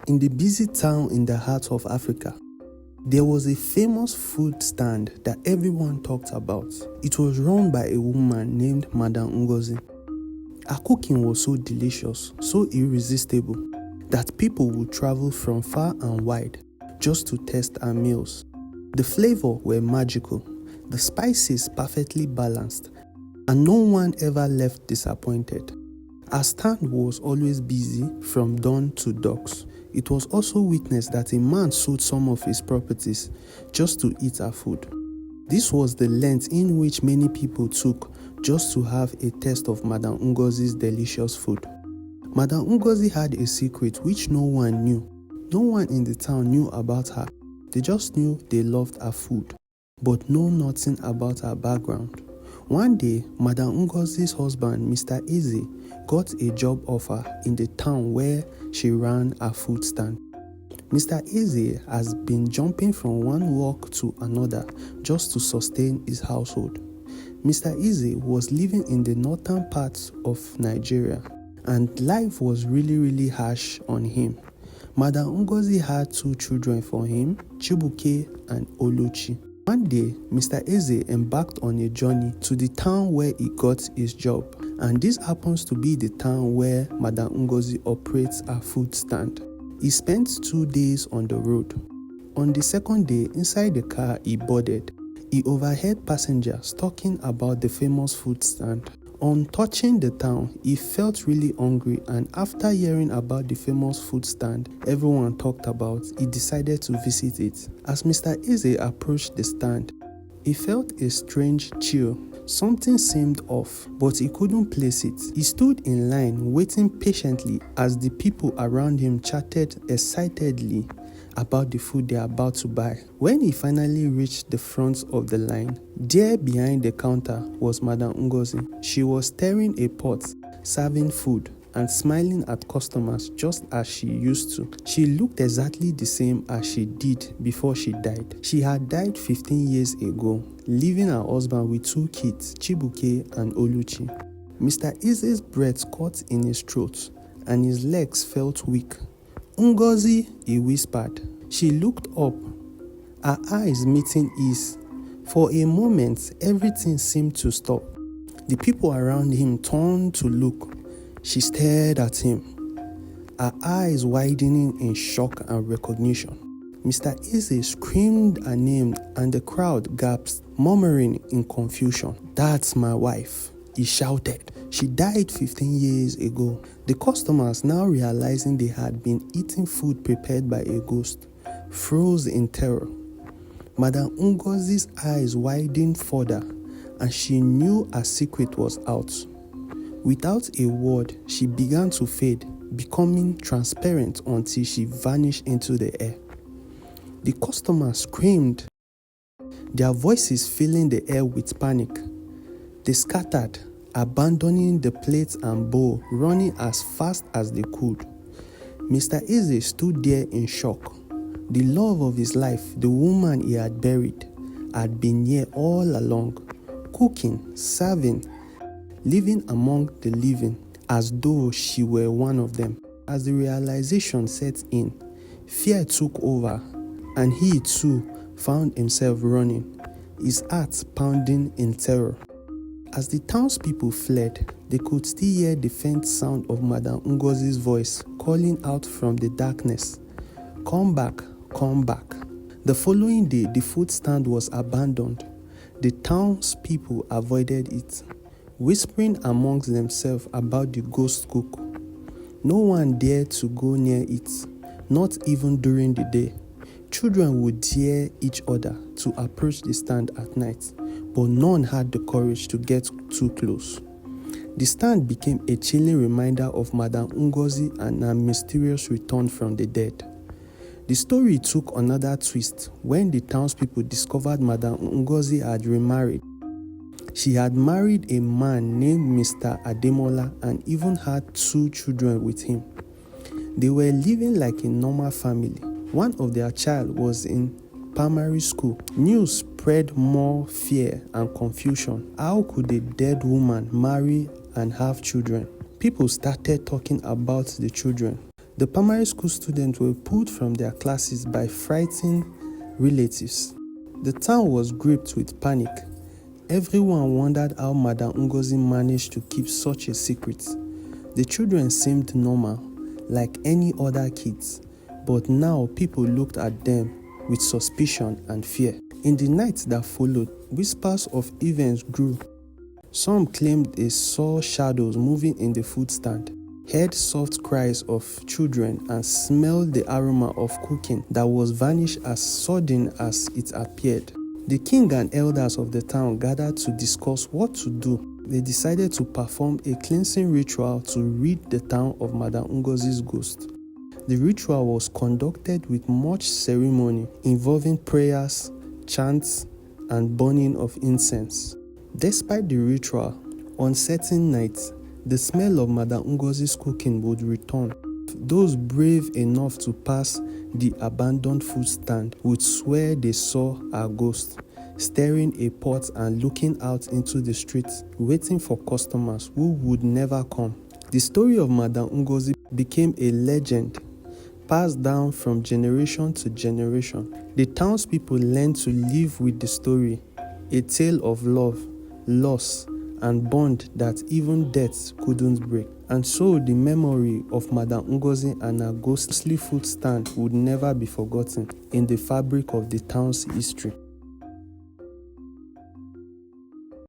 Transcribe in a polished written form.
In the busy town in the heart of Africa, there was a famous food stand that everyone talked about. It was run by a woman named Madam Ngozi. Her cooking was so delicious, so irresistible, that people would travel from far and wide just to taste her meals. The flavor were magical, the spices perfectly balanced, and no one ever left disappointed. Her stand was always busy from dawn to dusk. It was also witnessed that a man sold some of his properties just to eat her food. This was the length in which many people took just to have a taste of Madam Ngozi's delicious food. Madam Ngozi had a secret which no one knew. No one in the town knew about her. They just knew they loved her food, but know nothing about her background. One day, Madam Ngozi's husband, Mr. Eze, got a job offer in the town where she ran her food stand. Mr. Eze has been jumping from one work to another just to sustain his household. Mr. Eze was living in the northern parts of Nigeria, and life was really harsh on him. Madam Ngozi had 2 children for him, Chibuke and Oluchi. One day, Mr. Eze embarked on a journey to the town where he got his job, and this happens to be the town where Madam Ngozi operates her food stand. He spent 2 days on the road. On the second day, inside the car he boarded, he overheard passengers talking about the famous food stand. On touching the town, he felt really hungry, and after hearing about the famous food stand everyone talked about, he decided to visit it. As Mr. Eze approached the stand, he felt a strange chill. Something seemed off, but he couldn't place it. He stood in line, waiting patiently as the people around him chatted excitedly about the food they are about to buy. When he finally reached the front of the line, there behind the counter was Madam Ngozi. She was stirring a pot, serving food, and smiling at customers just as she used to. She looked exactly the same as she did before she died. She had died 15 years ago, leaving her husband with 2 kids, Chibuke and Oluchi. Mr. Eze's breath caught in his throat, and his legs felt weak. Ngozi, he whispered. She looked up, her eyes meeting his. For a moment, everything seemed to stop. The people around him turned to look. She stared at him, her eyes widening in shock and recognition. Mr. Eze screamed her name, and the crowd gasped, murmuring in confusion. "That's my wife," he shouted. "She died 15 years ago." The customers, now realizing they had been eating food prepared by a ghost, froze in terror. Madam Ngozi's eyes widened further, and she knew her secret was out. Without a word, she began to fade, becoming transparent until she vanished into the air. The customers screamed, their voices filling the air with panic. They scattered, abandoning the plates and bowl, running as fast as they could. Mr. Eze stood there in shock. The love of his life, the woman he had buried, had been here all along, cooking, serving, living among the living, as though she were one of them. As the realization set in, fear took over, and he too found himself running, his heart pounding in terror. As the townspeople fled, they could still hear the faint sound of Madam Ngozi's voice calling out from the darkness, "Come back, come back." The following day, the food stand was abandoned. The townspeople avoided it, whispering amongst themselves about the ghost cook. No one dared to go near it, not even during the day. Children would dare each other to approach the stand at night, but none had the courage to get too close. The stand became a chilling reminder of Madam Ngozi and her mysterious return from the dead. The story took another twist when the townspeople discovered Madam Ngozi had remarried. She had married a man named Mr. Ademola and even had 2 children with him. They were living like a normal family. One of their child was in primary school. News spread more fear and confusion. How could a dead woman marry and have children? People started talking about the children. The primary school students were pulled from their classes by frightened relatives. The town was gripped with panic. Everyone wondered how Madam Ngozi managed to keep such a secret. The children seemed normal, like any other kids, but now people looked at them with suspicion and fear. In the night that followed, whispers of events grew. Some claimed they saw shadows moving in the food stand, heard soft cries of children, and smelled the aroma of cooking that was vanished as sudden as it appeared. The king and elders of the town gathered to discuss what to do. They decided to perform a cleansing ritual to rid the town of Madam Ngozi's ghost. The ritual was conducted with much ceremony, involving prayers, chants, and burning of incense. Despite the ritual, on certain nights, the smell of Madam Ngozi's cooking would return. Those brave enough to pass the abandoned food stand would swear they saw her ghost, stirring a pot and looking out into the streets, waiting for customers who would never come. The story of Madam Ngozi became a legend, passed down from generation to generation. The townspeople learned to live with the story, a tale of love, loss, and bond that even death couldn't break. And so the memory of Madam Ngozi and her ghostly food stand would never be forgotten in the fabric of the town's history.